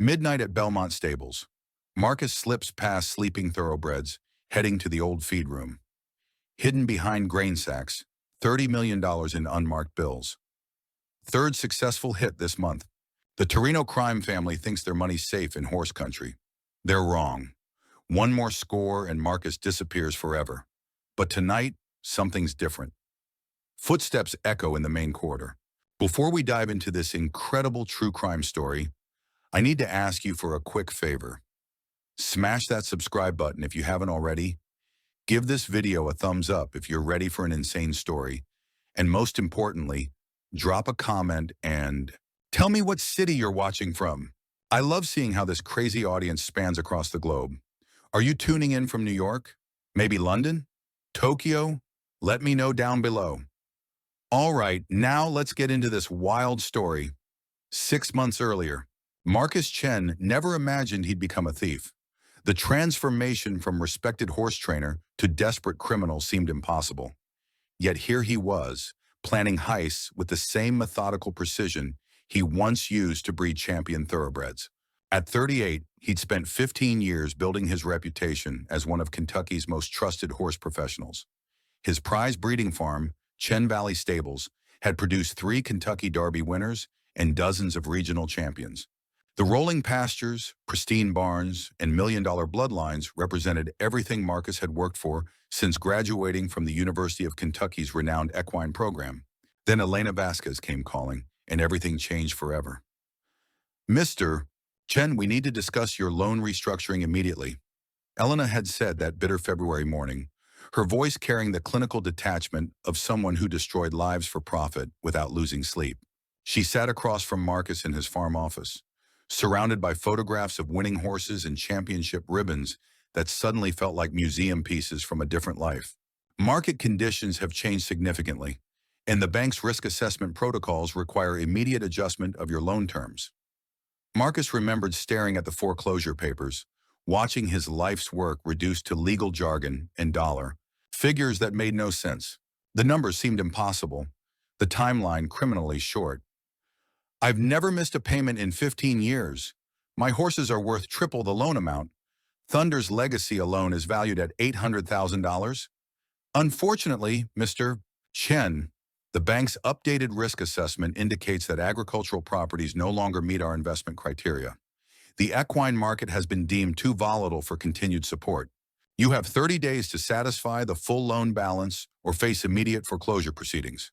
Midnight at Belmont Stables. Marcus slips past sleeping thoroughbreds, heading to the old feed room. Hidden behind grain sacks, $30 million in unmarked bills. Third successful hit this month. The Torino crime family thinks their money's safe in horse country. They're wrong. One more score and Marcus disappears forever. But tonight, something's different. Footsteps echo in the main corridor. Before we dive into this incredible true crime story, I need to ask you for a quick favor. Smash that subscribe button if you haven't already. Give this video a thumbs up if you're ready for an insane story. And most importantly, drop a comment and tell me what city you're watching from. I love seeing how this crazy audience spans across the globe. Are you tuning in from New York? Maybe London? Tokyo? Let me know down below. All right, now let's get into this wild story. 6 months earlier, Marcus Chen never imagined he'd become a thief. The transformation from respected horse trainer to desperate criminal seemed impossible. Yet here he was, planning heists with the same methodical precision he once used to breed champion thoroughbreds. At 38, he'd spent 15 years building his reputation as one of Kentucky's most trusted horse professionals. His prize breeding farm, Chen Valley Stables, had produced 3 Kentucky Derby winners and dozens of regional champions. The rolling pastures, pristine barns, and million-dollar bloodlines represented everything Marcus had worked for since graduating from the University of Kentucky's renowned equine program. Then Elena Vasquez came calling, and everything changed forever. "Mr. Chen, we need to discuss your loan restructuring immediately," Elena had said that bitter February morning, her voice carrying the clinical detachment of someone who destroyed lives for profit without losing sleep. She sat across from Marcus in his farm office, surrounded by photographs of winning horses and championship ribbons that suddenly felt like museum pieces from a different life. Market conditions have changed significantly, and the bank's risk assessment protocols require immediate adjustment of your loan terms. Marcus remembered staring at the foreclosure papers, watching his life's work reduced to legal jargon and dollar figures that made no sense. The numbers seemed impossible, the timeline criminally short. "I've never missed a payment in 15 years. My horses are worth triple the loan amount. Thunder's legacy alone is valued at $800,000. Unfortunately, Mr. Chen, the bank's updated risk assessment indicates that agricultural properties no longer meet our investment criteria. The equine market has been deemed too volatile for continued support. You have 30 days to satisfy the full loan balance or face immediate foreclosure proceedings."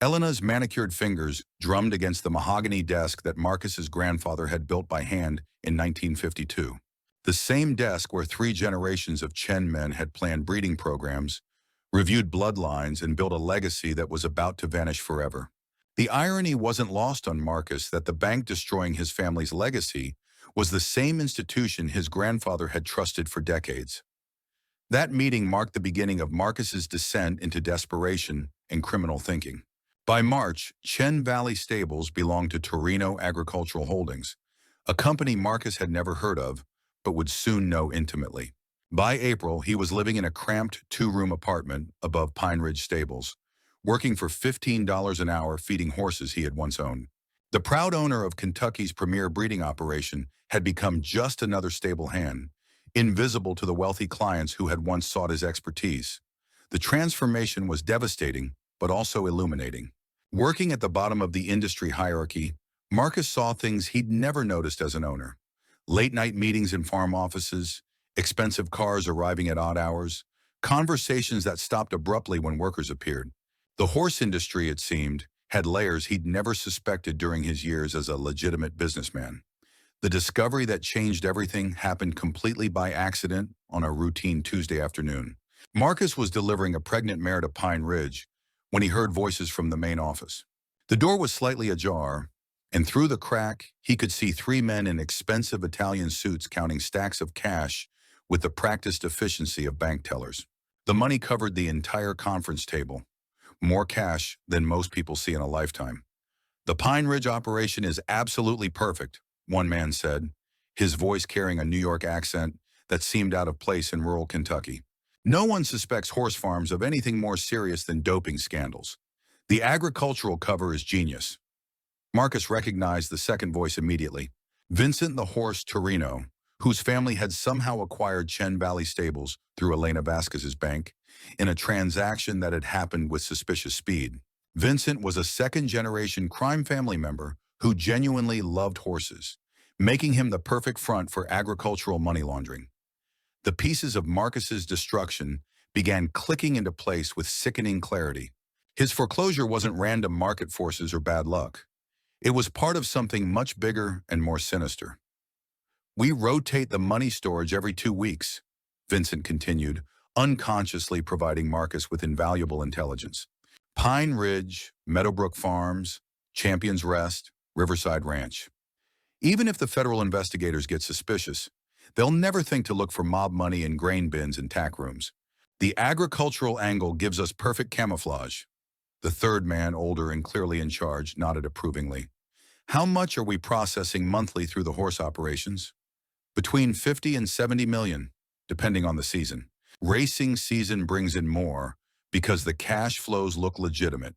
Elena's manicured fingers drummed against the mahogany desk that Marcus's grandfather had built by hand in 1952. The same desk where 3 generations of Chen men had planned breeding programs, reviewed bloodlines, and built a legacy that was about to vanish forever. The irony wasn't lost on Marcus that the bank destroying his family's legacy was the same institution his grandfather had trusted for decades. That meeting marked the beginning of Marcus's descent into desperation and criminal thinking. By March, Chen Valley Stables belonged to Torino Agricultural Holdings, a company Marcus had never heard of, but would soon know intimately. By April, he was living in a cramped 2-room apartment above Pine Ridge Stables, working for $15 an hour feeding horses he had once owned. The proud owner of Kentucky's premier breeding operation had become just another stable hand, invisible to the wealthy clients who had once sought his expertise. The transformation was devastating, but also illuminating. Working at the bottom of the industry hierarchy, Marcus saw things he'd never noticed as an owner. Late-night meetings in farm offices, expensive cars arriving at odd hours, conversations that stopped abruptly when workers appeared. The horse industry, it seemed, had layers he'd never suspected during his years as a legitimate businessman. The discovery that changed everything happened completely by accident on a routine Tuesday afternoon. Marcus was delivering a pregnant mare to Pine Ridge when he heard voices from the main office. The door was slightly ajar, and through the crack, he could see 3 men in expensive Italian suits counting stacks of cash with the practiced efficiency of bank tellers. The money covered the entire conference table, more cash than most people see in a lifetime. "The Pine Ridge operation is absolutely perfect," one man said, his voice carrying a New York accent that seemed out of place in rural Kentucky. "No one suspects horse farms of anything more serious than doping scandals. The agricultural cover is genius." Marcus recognized the second voice immediately. Vincent the Horse Torino, whose family had somehow acquired Chen Valley Stables through Elena Vasquez's bank, in a transaction that had happened with suspicious speed. Vincent was a second-generation crime family member who genuinely loved horses, making him the perfect front for agricultural money laundering. The pieces of Marcus's destruction began clicking into place with sickening clarity. His foreclosure wasn't random market forces or bad luck. It was part of something much bigger and more sinister. "We rotate the money storage every 2 weeks," Vincent continued, unconsciously providing Marcus with invaluable intelligence. "Pine Ridge, Meadowbrook Farms, Champion's Rest, Riverside Ranch. Even if the federal investigators get suspicious, they'll never think to look for mob money in grain bins and tack rooms. The agricultural angle gives us perfect camouflage." The third man, older and clearly in charge, nodded approvingly. "How much are we processing monthly through the horse operations?" "Between 50 and 70 million, depending on the season. Racing season brings in more because the cash flows look legitimate.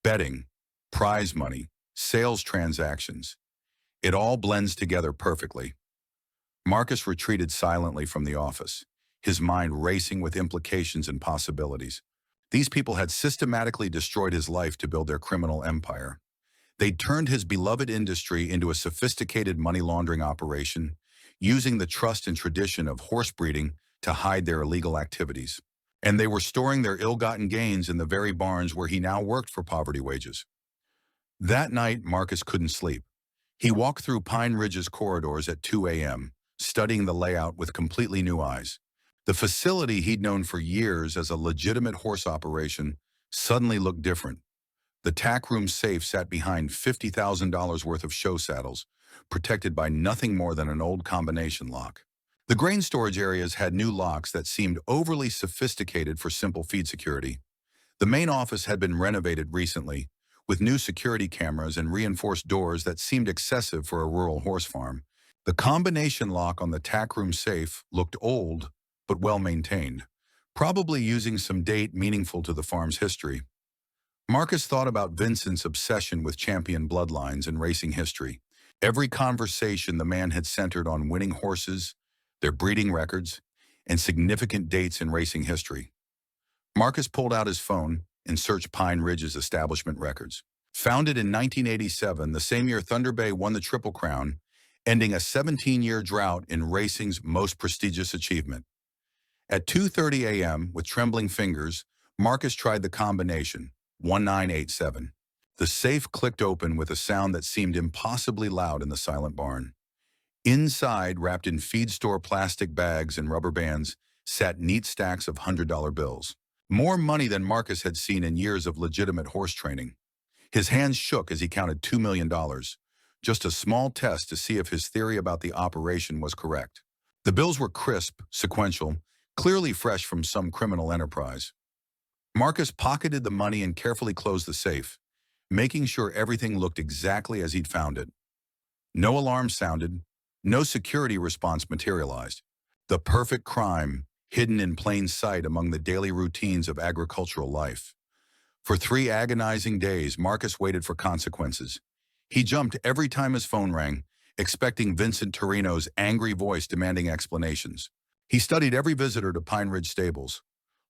Betting, prize money, sales transactions. It all blends together perfectly." Marcus retreated silently from the office, his mind racing with implications and possibilities. These people had systematically destroyed his life to build their criminal empire. They'd turned his beloved industry into a sophisticated money laundering operation, using the trust and tradition of horse breeding to hide their illegal activities. And they were storing their ill-gotten gains in the very barns where he now worked for poverty wages. That night, Marcus couldn't sleep. He walked through Pine Ridge's corridors at 2 a.m., studying the layout with completely new eyes. The facility he'd known for years as a legitimate horse operation suddenly looked different. The tack room safe sat behind $50,000 worth of show saddles, protected by nothing more than an old combination lock. The grain storage areas had new locks that seemed overly sophisticated for simple feed security. The main office had been renovated recently, with new security cameras and reinforced doors that seemed excessive for a rural horse farm. The combination lock on the tack room safe looked old, but well-maintained, probably using some date meaningful to the farm's history. Marcus thought about Vincent's obsession with champion bloodlines and racing history. Every conversation the man had centered on winning horses, their breeding records, and significant dates in racing history. Marcus pulled out his phone and searched Pine Ridge's establishment records. Founded in 1987, the same year Thunder Bay won the Triple Crown, ending a 17-year drought in racing's most prestigious achievement. At 2:30 a.m., with trembling fingers, Marcus tried the combination, 1987. The safe clicked open with a sound that seemed impossibly loud in the silent barn. Inside, wrapped in feed store plastic bags and rubber bands, sat neat stacks of $100 bills. More money than Marcus had seen in years of legitimate horse training. His hands shook as he counted $2 million, just a small test to see if his theory about the operation was correct. The bills were crisp, sequential, clearly fresh from some criminal enterprise. Marcus pocketed the money and carefully closed the safe, making sure everything looked exactly as he'd found it. No alarm sounded, no security response materialized. The perfect crime, hidden in plain sight among the daily routines of agricultural life. For 3 agonizing days, Marcus waited for consequences. He jumped every time his phone rang, expecting Vincent Torino's angry voice demanding explanations. He studied every visitor to Pine Ridge Stables,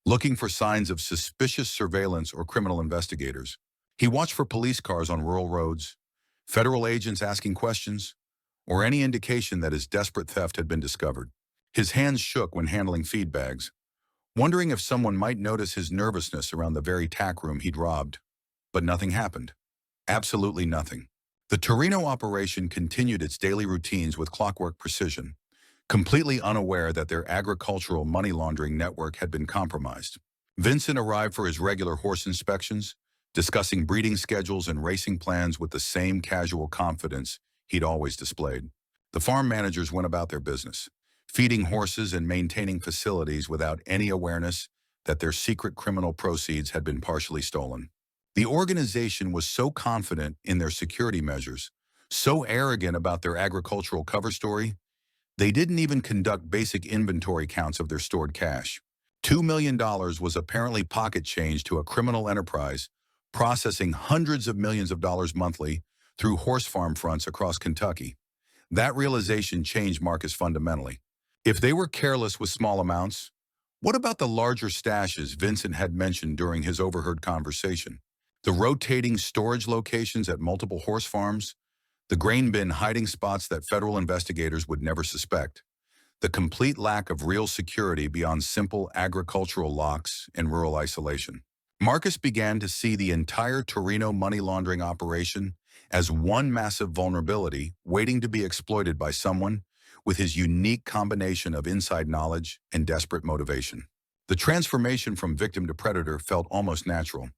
looking for signs of suspicious surveillance or criminal investigators. He watched for police cars on rural roads, federal agents asking questions, or any indication that his desperate theft had been discovered. His hands shook when handling feed bags, wondering if someone might notice his nervousness around the very tack room he'd robbed. But nothing happened. Absolutely nothing. The Torino operation continued its daily routines with clockwork precision, completely unaware that their agricultural money laundering network had been compromised. Vincent arrived for his regular horse inspections, discussing breeding schedules and racing plans with the same casual confidence he'd always displayed. The farm managers went about their business, feeding horses and maintaining facilities without any awareness that their secret criminal proceeds had been partially stolen. The organization was so confident in their security measures, so arrogant about their agricultural cover story, they didn't even conduct basic inventory counts of their stored cash. $2 million was apparently pocket change to a criminal enterprise, processing hundreds of millions of dollars monthly through horse farm fronts across Kentucky. That realization changed Marcus fundamentally. If they were careless with small amounts, what about the larger stashes Vincent had mentioned during his overheard conversation? The rotating storage locations at multiple horse farms, the grain bin hiding spots that federal investigators would never suspect, the complete lack of real security beyond simple agricultural locks and rural isolation. Marcus began to see the entire Torino money laundering operation as one massive vulnerability waiting to be exploited by someone with his unique combination of inside knowledge and desperate motivation. The transformation from victim to predator felt almost natural.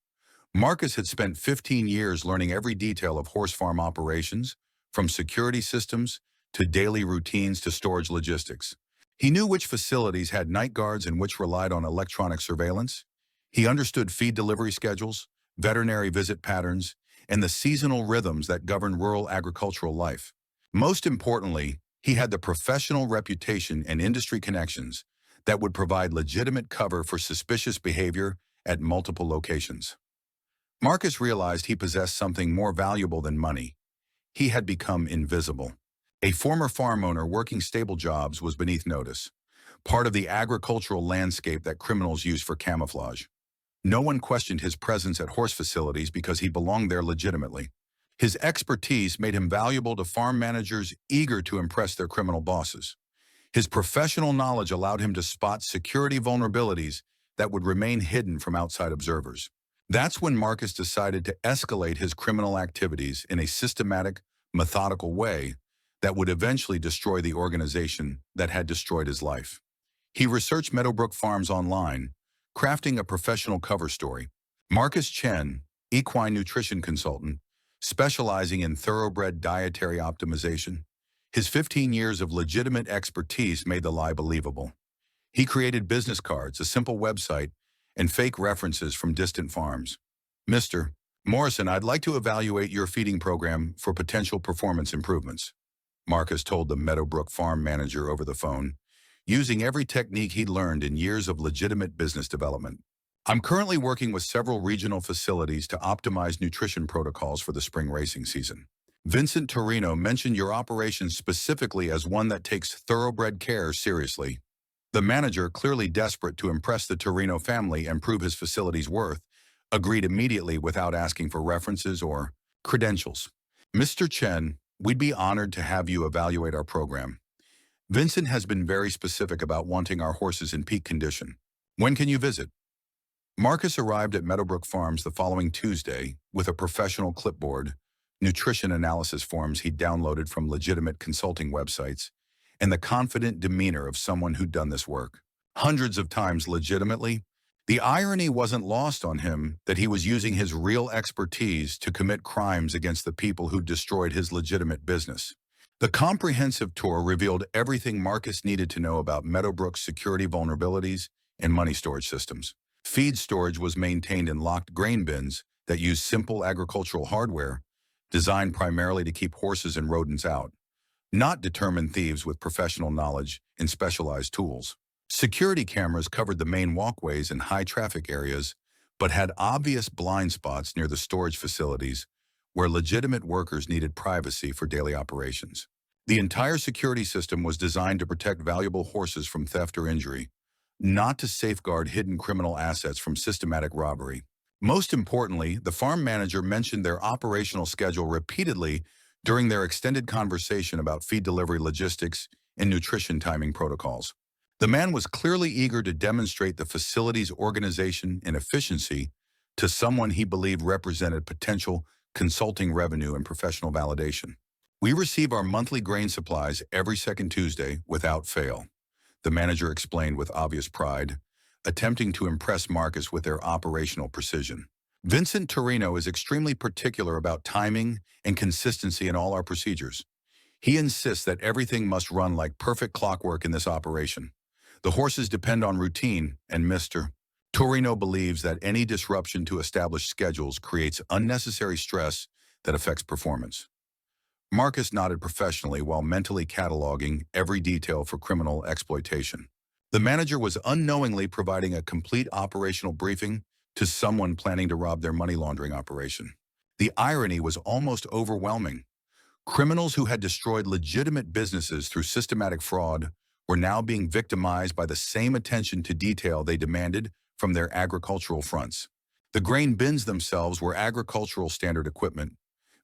Marcus had spent 15 years learning every detail of horse farm operations, from security systems to daily routines to storage logistics. He knew which facilities had night guards and which relied on electronic surveillance. He understood feed delivery schedules, veterinary visit patterns, and the seasonal rhythms that govern rural agricultural life. Most importantly, he had the professional reputation and industry connections that would provide legitimate cover for suspicious behavior at multiple locations. Marcus realized he possessed something more valuable than money. He had become invisible. A former farm owner working stable jobs was beneath notice, part of the agricultural landscape that criminals use for camouflage. No one questioned his presence at horse facilities because he belonged there legitimately. His expertise made him valuable to farm managers eager to impress their criminal bosses. His professional knowledge allowed him to spot security vulnerabilities that would remain hidden from outside observers. That's when Marcus decided to escalate his criminal activities in a systematic, methodical way that would eventually destroy the organization that had destroyed his life. He researched Meadowbrook Farms online, crafting a professional cover story. Marcus Chen, equine nutrition consultant, specializing in thoroughbred dietary optimization. His 15 years of legitimate expertise made the lie believable. He created business cards, a simple website, and fake references from distant farms. Mr. Morrison, I'd like to evaluate your feeding program for potential performance improvements, Marcus told the Meadowbrook farm manager over the phone, using every technique he'd learned in years of legitimate business development. I'm currently working with several regional facilities to optimize nutrition protocols for the spring racing season. Vincent Torino mentioned your operation specifically as one that takes thoroughbred care seriously. The manager, clearly desperate to impress the Torino family and prove his facility's worth, agreed immediately without asking for references or credentials. Mr. Chen, we'd be honored to have you evaluate our program. Vincent has been very specific about wanting our horses in peak condition. When can you visit? Marcus arrived at Meadowbrook Farms the following Tuesday with a professional clipboard, nutrition analysis forms he'd downloaded from legitimate consulting websites, and the confident demeanor of someone who'd done this work hundreds of times legitimately. The irony wasn't lost on him that he was using his real expertise to commit crimes against the people who'd destroyed his legitimate business. The comprehensive tour revealed everything Marcus needed to know about Meadowbrook's security vulnerabilities and money storage systems. Feed storage was maintained in locked grain bins that used simple agricultural hardware, designed primarily to keep horses and rodents out, not determined thieves with professional knowledge and specialized tools. Security cameras covered the main walkways and high-traffic areas, but had obvious blind spots near the storage facilities where legitimate workers needed privacy for daily operations. The entire security system was designed to protect valuable horses from theft or injury, not to safeguard hidden criminal assets from systematic robbery. Most importantly, the farm manager mentioned their operational schedule repeatedly during their extended conversation about feed delivery logistics and nutrition timing protocols. The man was clearly eager to demonstrate the facility's organization and efficiency to someone he believed represented potential consulting revenue and professional validation. We receive our monthly grain supplies every second Tuesday without fail, the manager explained with obvious pride, attempting to impress Marcus with their operational precision. Vincent Torino is extremely particular about timing and consistency in all our procedures. He insists that everything must run like perfect clockwork in this operation. The horses depend on routine, and Mr. Torino believes that any disruption to established schedules creates unnecessary stress that affects performance. Marcus nodded professionally while mentally cataloging every detail for criminal exploitation. The manager was unknowingly providing a complete operational briefing to someone planning to rob their money laundering operation. The irony was almost overwhelming. Criminals who had destroyed legitimate businesses through systematic fraud were now being victimized by the same attention to detail they demanded from their agricultural fronts. The grain bins themselves were agricultural standard equipment,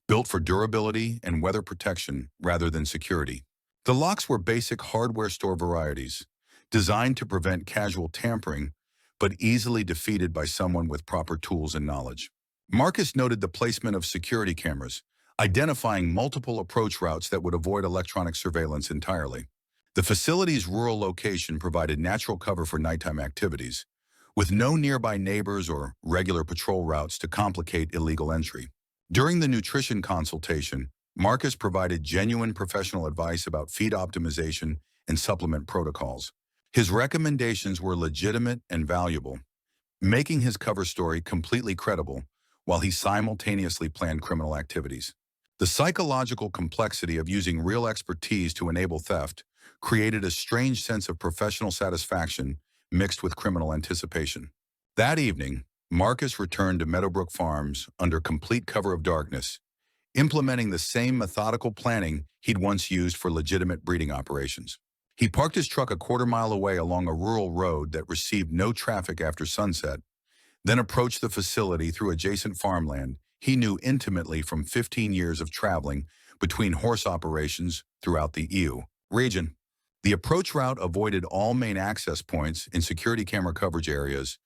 built for durability and weather protection rather than security. The locks were basic hardware store varieties, designed to prevent casual tampering, but easily defeated by someone with proper tools and knowledge. Marcus noted the placement of security cameras, identifying multiple approach routes that would avoid electronic surveillance entirely. The facility's rural location provided natural cover for nighttime activities, with no nearby neighbors or regular patrol routes to complicate illegal entry. During the nutrition consultation, Marcus provided genuine professional advice about feed optimization and supplement protocols. His recommendations were legitimate and valuable, making his cover story completely credible while he simultaneously planned criminal activities. The psychological complexity of using real expertise to enable theft created a strange sense of professional satisfaction mixed with criminal anticipation. That evening, Marcus returned to Meadowbrook Farms under complete cover of darkness, implementing the same methodical planning he'd once used for legitimate breeding operations. He parked his truck a quarter-mile away along a rural road that received no traffic after sunset, then approached the facility through adjacent farmland he knew intimately from 15 years of traveling between horse operations throughout the EU region. The approach route avoided all main access points in security camera coverage areas,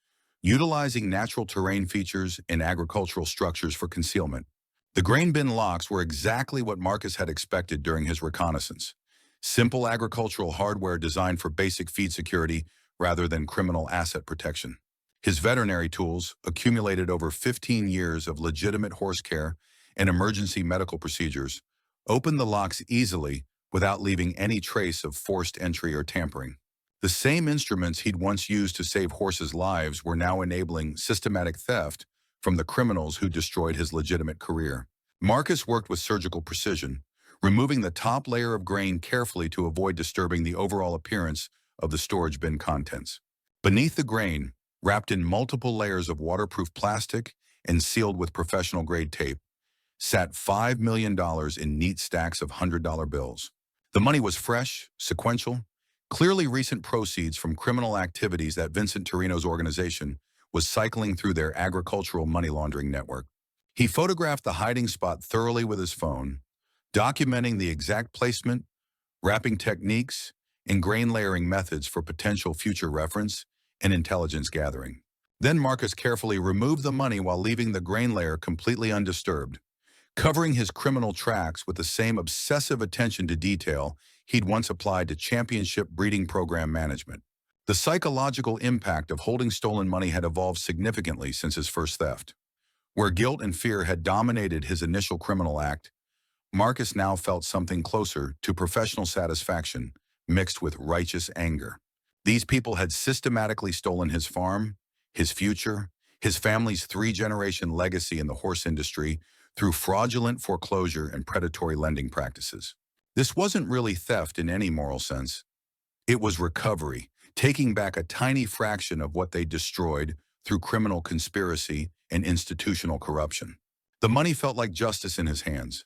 utilizing natural terrain features and agricultural structures for concealment. The grain bin locks were exactly what Marcus had expected during his reconnaissance. Simple agricultural hardware designed for basic feed security rather than criminal asset protection. His veterinary tools, accumulated over 15 years of legitimate horse care and emergency medical procedures, opened the locks easily without leaving any trace of forced entry or tampering. The same instruments he'd once used to save horses' lives were now enabling systematic theft from the criminals who destroyed his legitimate career. Marcus worked with surgical precision, removing the top layer of grain carefully to avoid disturbing the overall appearance of the storage bin contents. Beneath the grain, wrapped in multiple layers of waterproof plastic and sealed with professional-grade tape, sat $5 million in neat stacks of $100 bills. The money was fresh, sequential, clearly recent proceeds from criminal activities that Vincent Torino's organization was cycling through their agricultural money laundering network. He photographed the hiding spot thoroughly with his phone, documenting the exact placement, wrapping techniques, and grain layering methods for potential future reference and intelligence gathering. Then Marcus carefully removed the money while leaving the grain layer completely undisturbed, covering his criminal tracks with the same obsessive attention to detail he'd once applied to championship breeding program management. The psychological impact of holding stolen money had evolved significantly since his first theft. Where guilt and fear had dominated his initial criminal act, Marcus now felt something closer to professional satisfaction mixed with righteous anger. These people had systematically stolen his farm, his future, his family's three-generation legacy in the horse industry through fraudulent foreclosure and predatory lending practices. This wasn't really theft in any moral sense. It was recovery, taking back a tiny fraction of what they destroyed through criminal conspiracy and institutional corruption. The money felt like justice in his hands,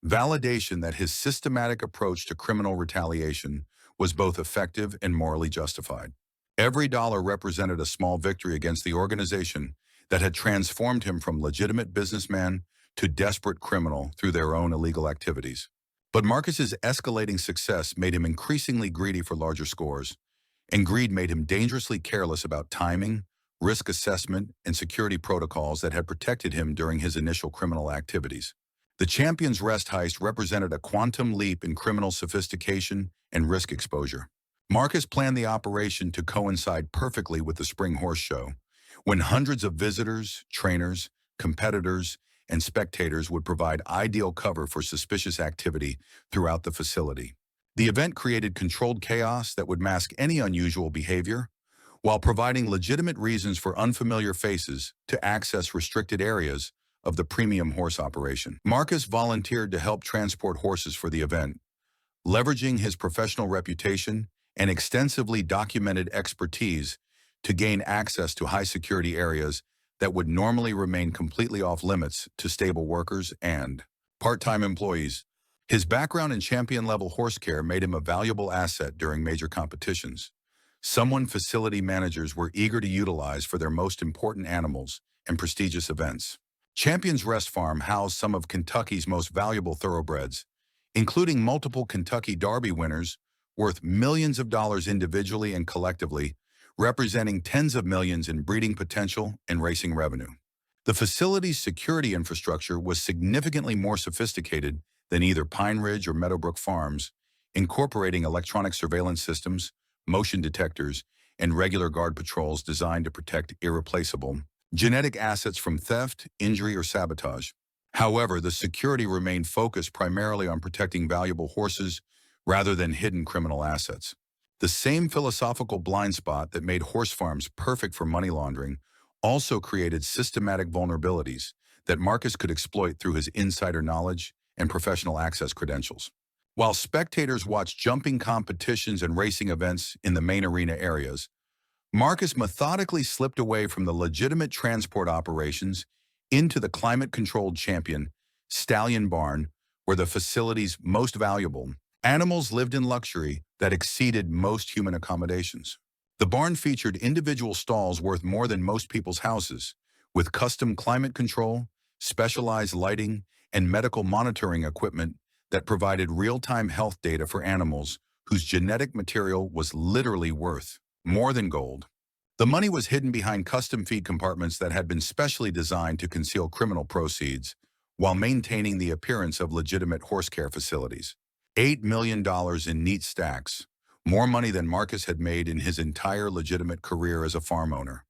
validation that his systematic approach to criminal retaliation was both effective and morally justified. Every dollar represented a small victory against the organization that had transformed him from legitimate businessman to desperate criminal through their own illegal activities. But Marcus's escalating success made him increasingly greedy for larger scores, and greed made him dangerously careless about timing, risk assessment, and security protocols that had protected him during his initial criminal activities. The Champion's Rest heist represented a quantum leap in criminal sophistication and risk exposure. Marcus planned the operation to coincide perfectly with the spring horse show, when hundreds of visitors, trainers, competitors, and spectators would provide ideal cover for suspicious activity throughout the facility. The event created controlled chaos that would mask any unusual behavior, while providing legitimate reasons for unfamiliar faces to access restricted areas of the premium horse operation. Marcus volunteered to help transport horses for the event, leveraging his professional reputation and extensively documented expertise to gain access to high-security areas that would normally remain completely off-limits to stable workers and part-time employees. His background in champion-level horse care made him a valuable asset during major competitions, someone facility managers were eager to utilize for their most important animals and prestigious events. Champion's Rest Farm housed some of Kentucky's most valuable thoroughbreds, including multiple Kentucky Derby winners worth millions of dollars individually and collectively, representing tens of millions in breeding potential and racing revenue. The facility's security infrastructure was significantly more sophisticated than either Pine Ridge or Meadowbrook farms, incorporating electronic surveillance systems, motion detectors, and regular guard patrols designed to protect irreplaceable genetic assets from theft, injury, or sabotage. However, the security remained focused primarily on protecting valuable horses rather than hidden criminal assets. The same philosophical blind spot that made horse farms perfect for money laundering also created systematic vulnerabilities that Marcus could exploit through his insider knowledge and professional access credentials. While spectators watched jumping competitions and racing events in the main arena areas, Marcus methodically slipped away from the legitimate transport operations into the climate-controlled Champion Stallion Barn, where the facility's most valuable animals lived in luxury that exceeded most human accommodations. The barn featured individual stalls worth more than most people's houses, with custom climate control, specialized lighting, and medical monitoring equipment that provided real-time health data for animals whose genetic material was literally worth more than gold. The money was hidden behind custom feed compartments that had been specially designed to conceal criminal proceeds while maintaining the appearance of legitimate horse care facilities. $8 million in neat stacks, more money than Marcus had made in his entire legitimate career as a farm owner.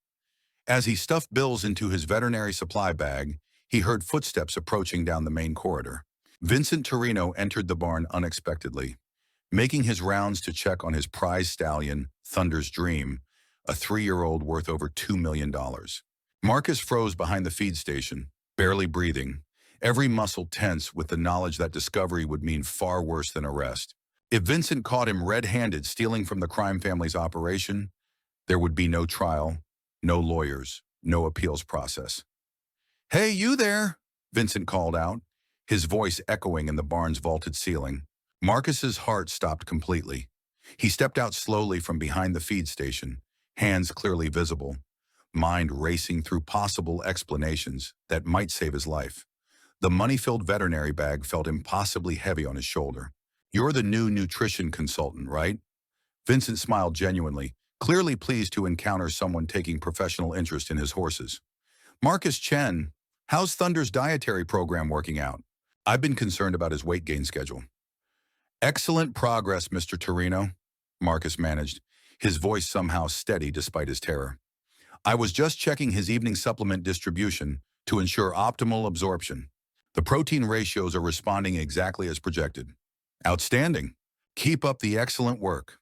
As he stuffed bills into his veterinary supply bag, he heard footsteps approaching down the main corridor. Vincent Torino entered the barn unexpectedly, making his rounds to check on his prize stallion, Thunder's Dream, a 3-year-old worth over $2 million. Marcus froze behind the feed station, barely breathing, every muscle tense with the knowledge that discovery would mean far worse than arrest. If Vincent caught him red-handed stealing from the crime family's operation, there would be no trial, no lawyers, no appeals process. "Hey, you there!" Vincent called out, his voice echoing in the barn's vaulted ceiling. Marcus's heart stopped completely. He stepped out slowly from behind the feed station, hands clearly visible, mind racing through possible explanations that might save his life. The money-filled veterinary bag felt impossibly heavy on his shoulder. "You're the new nutrition consultant, right?" Vincent smiled genuinely, clearly pleased to encounter someone taking professional interest in his horses. "Marcus Chen, how's Thunder's dietary program working out? I've been concerned about his weight gain schedule." "Excellent progress, Mr. Torino," Marcus managed, his voice somehow steady despite his terror. "I was just checking his evening supplement distribution to ensure optimal absorption. The protein ratios are responding exactly as projected." "Outstanding. Keep up the excellent work."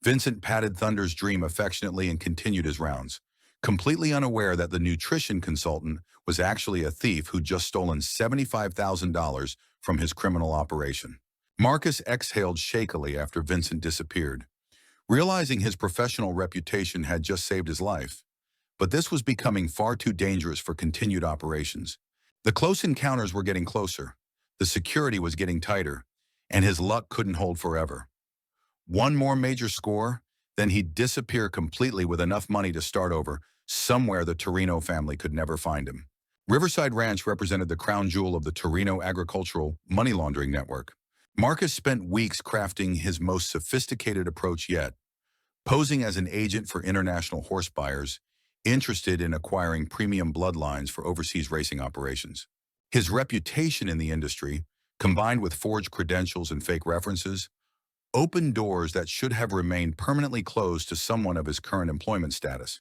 Vincent patted Thunder's Dream affectionately and continued his rounds, completely unaware that the nutrition consultant was actually a thief who'd just stolen $75,000 from his criminal operation. Marcus exhaled shakily after Vincent disappeared, realizing his professional reputation had just saved his life. But this was becoming far too dangerous for continued operations. The close encounters were getting closer, the security was getting tighter, and his luck couldn't hold forever. One more major score, then he'd disappear completely with enough money to start over, somewhere the Torino family could never find him. Riverside Ranch represented the crown jewel of the Torino agricultural money laundering network. Marcus spent weeks crafting his most sophisticated approach yet, posing as an agent for international horse buyers interested in acquiring premium bloodlines for overseas racing operations. His reputation in the industry, combined with forged credentials and fake references, opened doors that should have remained permanently closed to someone of his current employment status.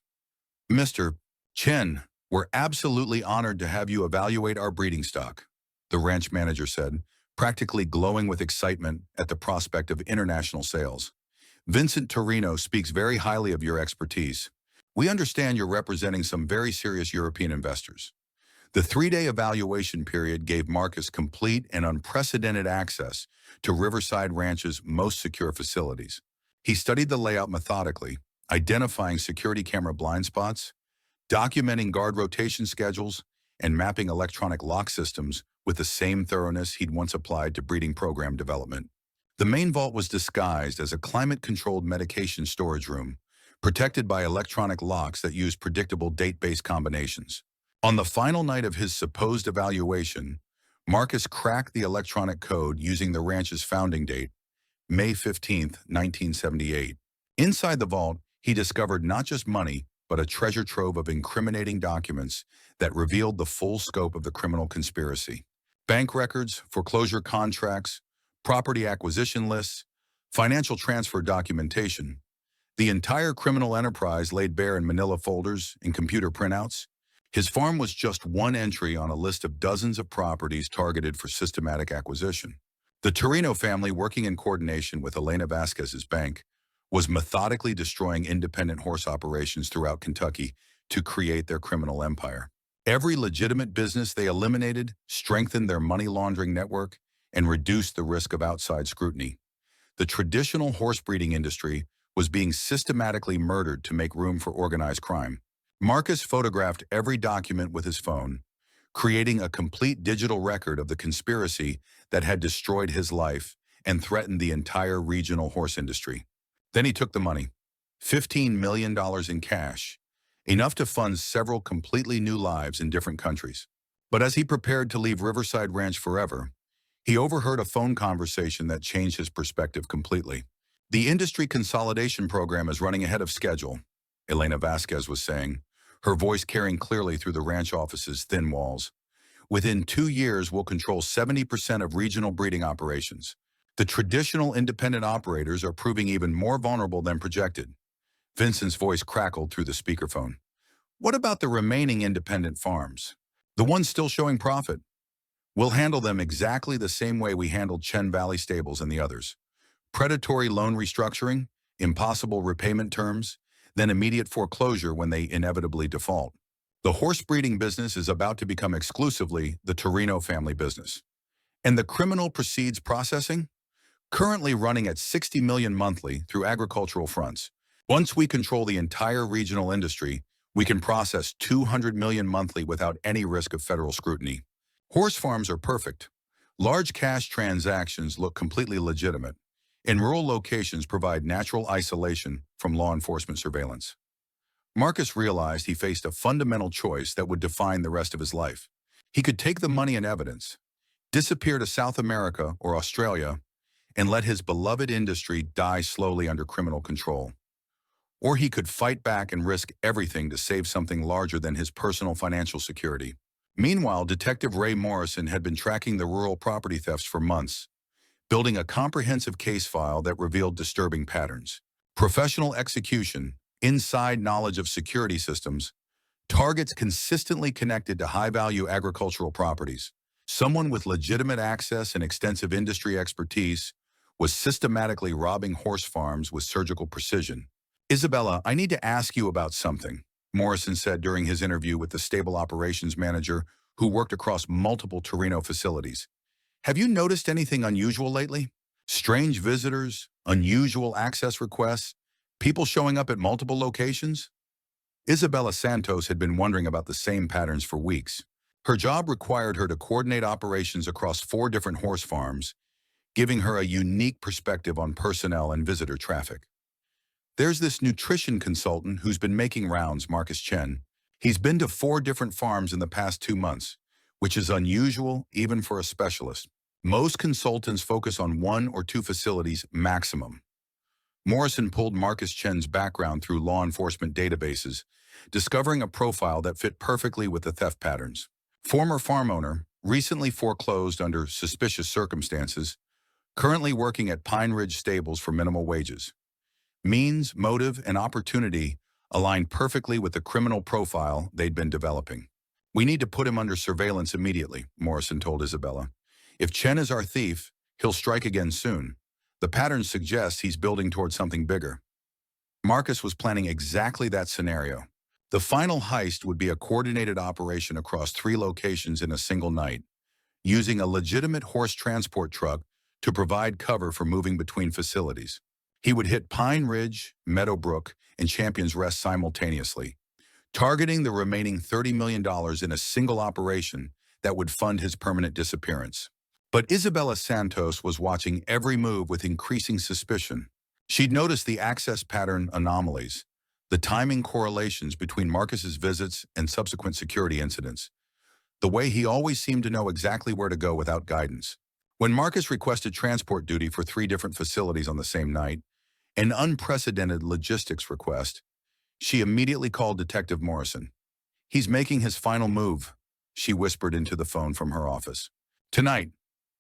"Mr. Chen, we're absolutely honored to have you evaluate our breeding stock," the ranch manager said, practically glowing with excitement at the prospect of international sales. "Vincent Torino speaks very highly of your expertise. We understand you're representing some very serious European investors." The 3-day evaluation period gave Marcus complete and unprecedented access to Riverside Ranch's most secure facilities. He studied the layout methodically, identifying security camera blind spots, documenting guard rotation schedules, and mapping electronic lock systems with the same thoroughness he'd once applied to breeding program development. The main vault was disguised as a climate-controlled medication storage room, protected by electronic locks that used predictable date-based combinations. On the final night of his supposed evaluation, Marcus cracked the electronic code using the ranch's founding date, May 15, 1978. Inside the vault, he discovered not just money, but a treasure trove of incriminating documents that revealed the full scope of the criminal conspiracy. Bank records, foreclosure contracts, property acquisition lists, financial transfer documentation. The entire criminal enterprise laid bare in manila folders and computer printouts. His farm was just one entry on a list of dozens of properties targeted for systematic acquisition. The Torino family, working in coordination with Elena Vasquez's bank, was methodically destroying independent horse operations throughout Kentucky to create their criminal empire. Every legitimate business they eliminated strengthened their money laundering network and reduced the risk of outside scrutiny. The traditional horse breeding industry was being systematically murdered to make room for organized crime. Marcus photographed every document with his phone, creating a complete digital record of the conspiracy that had destroyed his life and threatened the entire regional horse industry. Then he took the money, $15 million in cash, enough to fund several completely new lives in different countries. But as he prepared to leave Riverside Ranch forever, he overheard a phone conversation that changed his perspective completely. "The industry consolidation program is running ahead of schedule," Elena Vasquez was saying, her voice carrying clearly through the ranch office's thin walls. "Within 2 years, we'll control 70% of regional breeding operations. The traditional independent operators are proving even more vulnerable than projected." Vincent's voice crackled through the speakerphone. "What about the remaining independent farms? The ones still showing profit? We'll handle them exactly the same way we handled Chen Valley Stables and the others. Predatory loan restructuring, impossible repayment terms, then immediate foreclosure when they inevitably default. The horse breeding business is about to become exclusively the Torino family business. And the criminal proceeds processing? Currently running at $60 million monthly through agricultural fronts. Once we control the entire regional industry, we can process $200 million monthly without any risk of federal scrutiny. Horse farms are perfect. Large cash transactions look completely legitimate. In rural locations provide natural isolation from law enforcement surveillance." Marcus realized he faced a fundamental choice that would define the rest of his life. He could take the money and evidence, disappear to South America or Australia, and let his beloved industry die slowly under criminal control. Or he could fight back and risk everything to save something larger than his personal financial security. Meanwhile, Detective Ray Morrison had been tracking the rural property thefts for months, building a comprehensive case file that revealed disturbing patterns. Professional execution, inside knowledge of security systems, targets consistently connected to high-value agricultural properties. Someone with legitimate access and extensive industry expertise was systematically robbing horse farms with surgical precision. "Isabella, I need to ask you about something," Morrison said during his interview with the stable operations manager who worked across multiple Torino facilities. "Have you noticed anything unusual lately? Strange visitors, unusual access requests, people showing up at multiple locations?" Isabella Santos had been wondering about the same patterns for weeks. Her job required her to coordinate operations across 4 different horse farms, giving her a unique perspective on personnel and visitor traffic. "There's this nutrition consultant who's been making rounds, Marcus Chen. He's been to 4 different farms in the past 2 months, which is unusual even for a specialist. Most consultants focus on 1 or 2 facilities maximum." Morrison pulled Marcus Chen's background through law enforcement databases, discovering a profile that fit perfectly with the theft patterns. Former farm owner, recently foreclosed under suspicious circumstances, currently working at Pine Ridge Stables for minimal wages. Means, motive, and opportunity aligned perfectly with the criminal profile they'd been developing. "We need to put him under surveillance immediately," Morrison told Isabella. "If Chen is our thief, he'll strike again soon. The pattern suggests he's building towards something bigger." Marcus was planning exactly that scenario. The final heist would be a coordinated operation across 3 locations in a single night, using a legitimate horse transport truck to provide cover for moving between facilities. He would hit Pine Ridge, Meadowbrook, and Champion's Rest simultaneously, targeting the remaining $30 million in a single operation that would fund his permanent disappearance. But Isabella Santos was watching every move with increasing suspicion. She'd noticed the access pattern anomalies, the timing correlations between Marcus's visits and subsequent security incidents, the way he always seemed to know exactly where to go without guidance. When Marcus requested transport duty for 3 different facilities on the same night, an unprecedented logistics request, she immediately called Detective Morrison. "He's making his final move," she whispered into the phone from her office. "Tonight,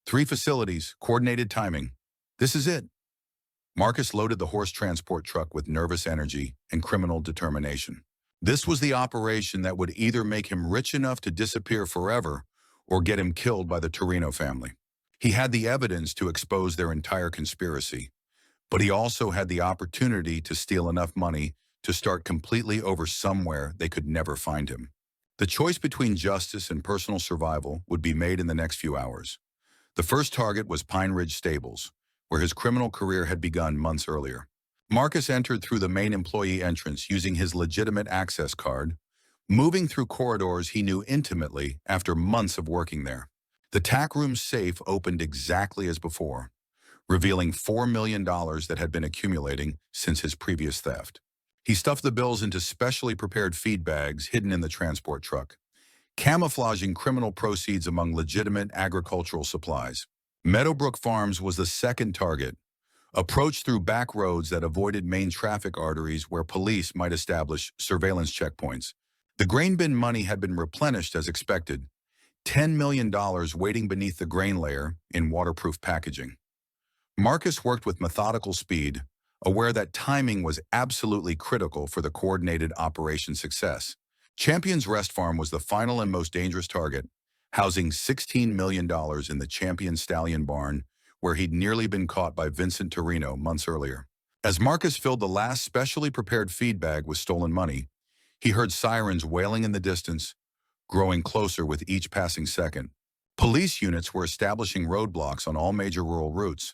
3 facilities, coordinated timing. This is it." Marcus loaded the horse transport truck with nervous energy and criminal determination. This was the operation that would either make him rich enough to disappear forever or get him killed by the Torino family. He had the evidence to expose their entire conspiracy, but he also had the opportunity to steal enough money to start completely over somewhere they could never find him. The choice between justice and personal survival would be made in the next few hours. The first target was Pine Ridge Stables, where his criminal career had begun months earlier. Marcus entered through the main employee entrance using his legitimate access card, moving through corridors he knew intimately after months of working there. The tack room safe opened exactly as before, revealing $4 million that had been accumulating since his previous theft. He stuffed the bills into specially prepared feed bags hidden in the transport truck, camouflaging criminal proceeds among legitimate agricultural supplies. Meadowbrook Farms was the second target, approached through back roads that avoided main traffic arteries where police might establish surveillance checkpoints. The grain bin money had been replenished as expected, $10 million waiting beneath the grain layer in waterproof packaging. Marcus worked with methodical speed, aware that timing was absolutely critical for the coordinated operation success. Champion's Rest Farm was the final and most dangerous target, housing $16 million in the Champion Stallion barn, where he'd nearly been caught by Vincent Torino months earlier. As Marcus filled the last specially prepared feed bag with stolen money, he heard sirens wailing in the distance, growing closer with each passing second. Police units were establishing roadblocks on all major rural routes,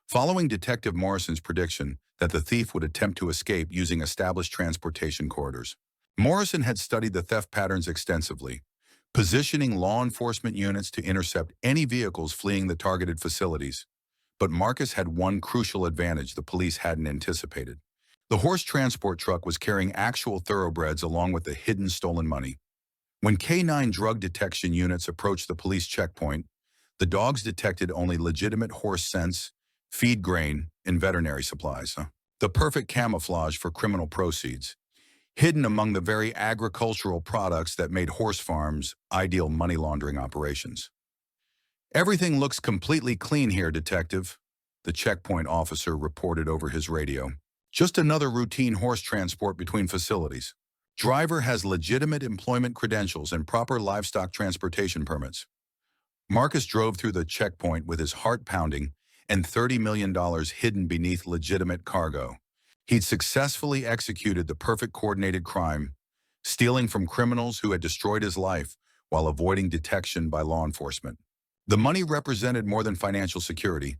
following Detective Morrison's prediction that the thief would attempt to escape using established transportation corridors. Morrison had studied the theft patterns extensively, positioning law enforcement units to intercept any vehicles fleeing the targeted facilities. But Marcus had one crucial advantage the police hadn't anticipated. The horse transport truck was carrying actual thoroughbreds along with the hidden stolen money. When K9 drug detection units approached the police checkpoint, the dogs detected only legitimate horse scents, feed grain, and veterinary supplies. The perfect camouflage for criminal proceeds, hidden among the very agricultural products that made horse farms ideal money laundering operations. "Everything looks completely clean here, Detective," the checkpoint officer reported over his radio. "Just another routine horse transport between facilities. Driver has legitimate employment credentials and proper livestock transportation permits." Marcus drove through the checkpoint with his heart pounding and $30 million hidden beneath legitimate cargo. He'd successfully executed the perfect coordinated crime, stealing from criminals who had destroyed his life while avoiding detection by law enforcement. The money represented more than financial security.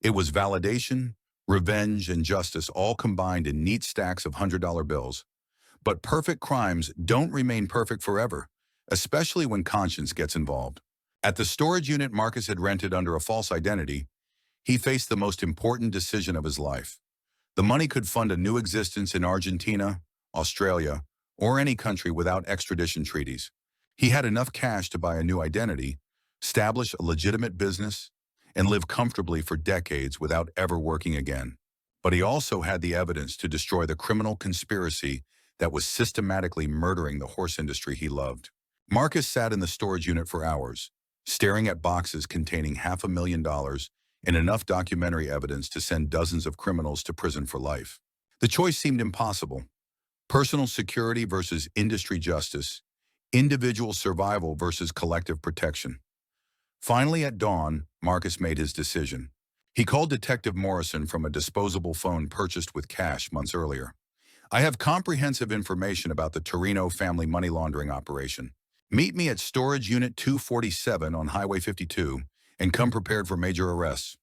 It was validation, revenge, and justice all combined in neat stacks of $100 bills. But perfect crimes don't remain perfect forever, especially when conscience gets involved. At the storage unit Marcus had rented under a false identity, he faced the most important decision of his life. The money could fund a new existence in Argentina, Australia, or any country without extradition treaties. He had enough cash to buy a new identity, establish a legitimate business, and live comfortably for decades without ever working again. But he also had the evidence to destroy the criminal conspiracy that was systematically murdering the horse industry he loved. Marcus sat in the storage unit for hours, staring at boxes containing $500,000 and enough documentary evidence to send dozens of criminals to prison for life. The choice seemed impossible. Personal security versus industry justice, individual survival versus collective protection. Finally, at dawn, Marcus made his decision. He called Detective Morrison from a disposable phone purchased with cash months earlier. "I have comprehensive information about the Torino family money laundering operation. Meet me at Storage Unit 247 on Highway 52 and come prepared for major arrests."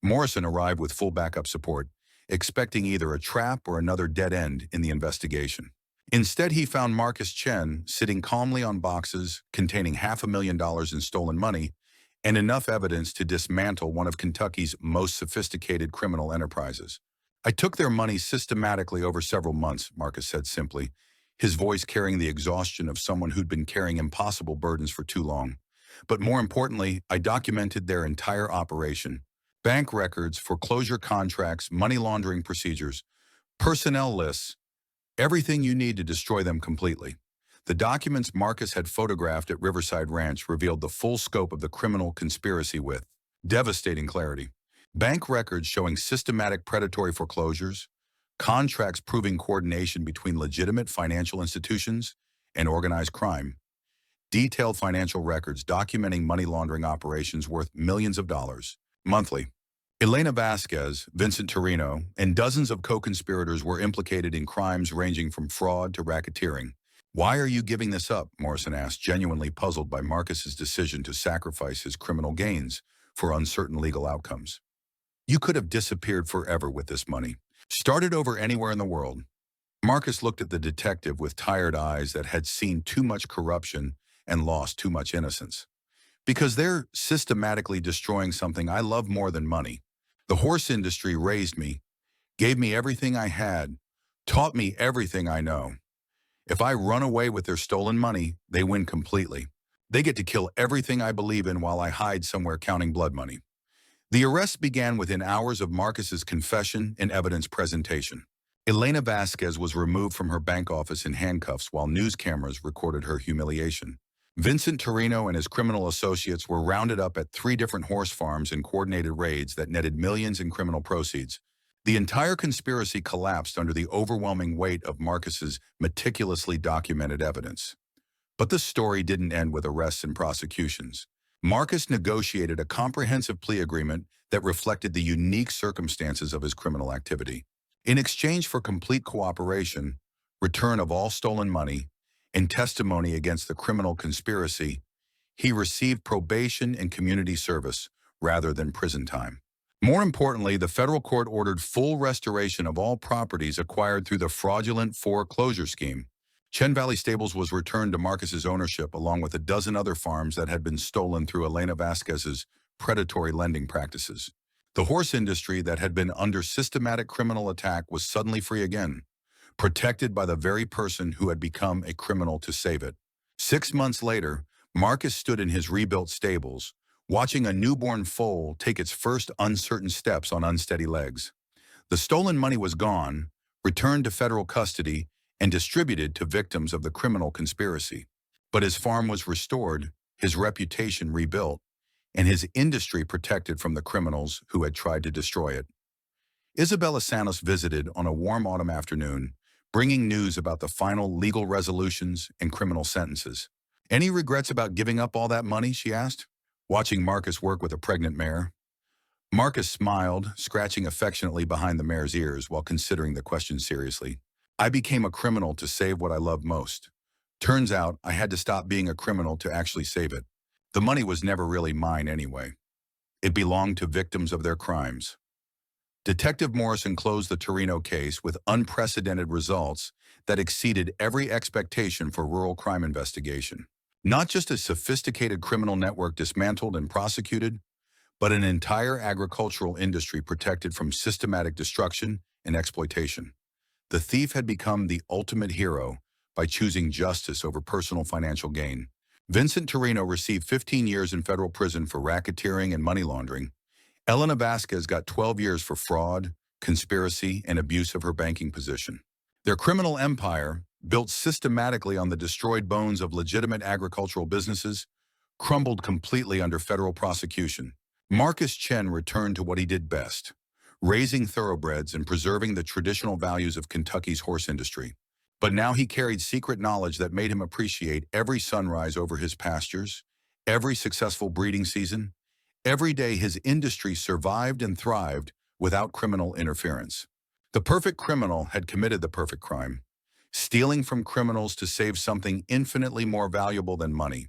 Morrison arrived with full backup support, expecting either a trap or another dead end in the investigation. Instead, he found Marcus Chen sitting calmly on boxes containing $500,000 in stolen money and enough evidence to dismantle one of Kentucky's most sophisticated criminal enterprises. I took their money systematically over several months, Marcus said simply, his voice carrying the exhaustion of someone who'd been carrying impossible burdens for too long. But more importantly, I documented their entire operation. Bank records, foreclosure contracts, money laundering procedures, personnel lists, everything you need to destroy them completely. The documents Marcus had photographed at Riverside Ranch revealed the full scope of the criminal conspiracy with devastating clarity. Bank records showing systematic predatory foreclosures, contracts proving coordination between legitimate financial institutions and organized crime, detailed financial records documenting money laundering operations worth millions of dollars monthly. Elena Vasquez, Vincent Torino, and dozens of co-conspirators were implicated in crimes ranging from fraud to racketeering. "Why are you giving this up?" Morrison asked, genuinely puzzled by Marcus's decision to sacrifice his criminal gains for uncertain legal outcomes. "You could have disappeared forever with this money. Started over anywhere in the world." Marcus looked at the detective with tired eyes that had seen too much corruption and lost too much innocence. "Because they're systematically destroying something I love more than money. The horse industry raised me, gave me everything I had, taught me everything I know. If I run away with their stolen money, they win completely. They get to kill everything I believe in while I hide somewhere counting blood money." The arrest began within hours of Marcus's confession and evidence presentation. Elena Vasquez was removed from her bank office in handcuffs while news cameras recorded her humiliation. Vincent Torino and his criminal associates were rounded up at 3 different horse farms in coordinated raids that netted millions in criminal proceeds. The entire conspiracy collapsed under the overwhelming weight of Marcus's meticulously documented evidence. But the story didn't end with arrests and prosecutions. Marcus negotiated a comprehensive plea agreement that reflected the unique circumstances of his criminal activity. In exchange for complete cooperation, return of all stolen money, and testimony against the criminal conspiracy, he received probation and community service rather than prison time. More importantly, the federal court ordered full restoration of all properties acquired through the fraudulent foreclosure scheme. Chen Valley Stables was returned to Marcus's ownership along with a dozen other farms that had been stolen through Elena Vasquez's predatory lending practices. The horse industry that had been under systematic criminal attack was suddenly free again, protected by the very person who had become a criminal to save it. 6 months later, Marcus stood in his rebuilt stables, watching a newborn foal take its first uncertain steps on unsteady legs. The stolen money was gone, returned to federal custody, and distributed to victims of the criminal conspiracy. But his farm was restored, his reputation rebuilt, and his industry protected from the criminals who had tried to destroy it. Isabella Santos visited on a warm autumn afternoon, bringing news about the final legal resolutions and criminal sentences. "Any regrets about giving up all that money?" she asked, watching Marcus work with a pregnant mare. Marcus smiled, scratching affectionately behind the mare's ears while considering the question seriously. "I became a criminal to save what I love most. Turns out I had to stop being a criminal to actually save it. The money was never really mine anyway. It belonged to victims of their crimes." Detective Morrison closed the Torino case with unprecedented results that exceeded every expectation for rural crime investigation. Not just a sophisticated criminal network dismantled and prosecuted, but an entire agricultural industry protected from systematic destruction and exploitation. The thief had become the ultimate hero by choosing justice over personal financial gain. Vincent Torino received 15 years in federal prison for racketeering and money laundering. Elena Vasquez got 12 years for fraud, conspiracy, and abuse of her banking position. Their criminal empire, built systematically on the destroyed bones of legitimate agricultural businesses, crumbled completely under federal prosecution. Marcus Chen returned to what he did best, raising thoroughbreds and preserving the traditional values of Kentucky's horse industry. But now he carried secret knowledge that made him appreciate every sunrise over his pastures, every successful breeding season. Every day his industry survived and thrived without criminal interference. The perfect criminal had committed the perfect crime, stealing from criminals to save something infinitely more valuable than money.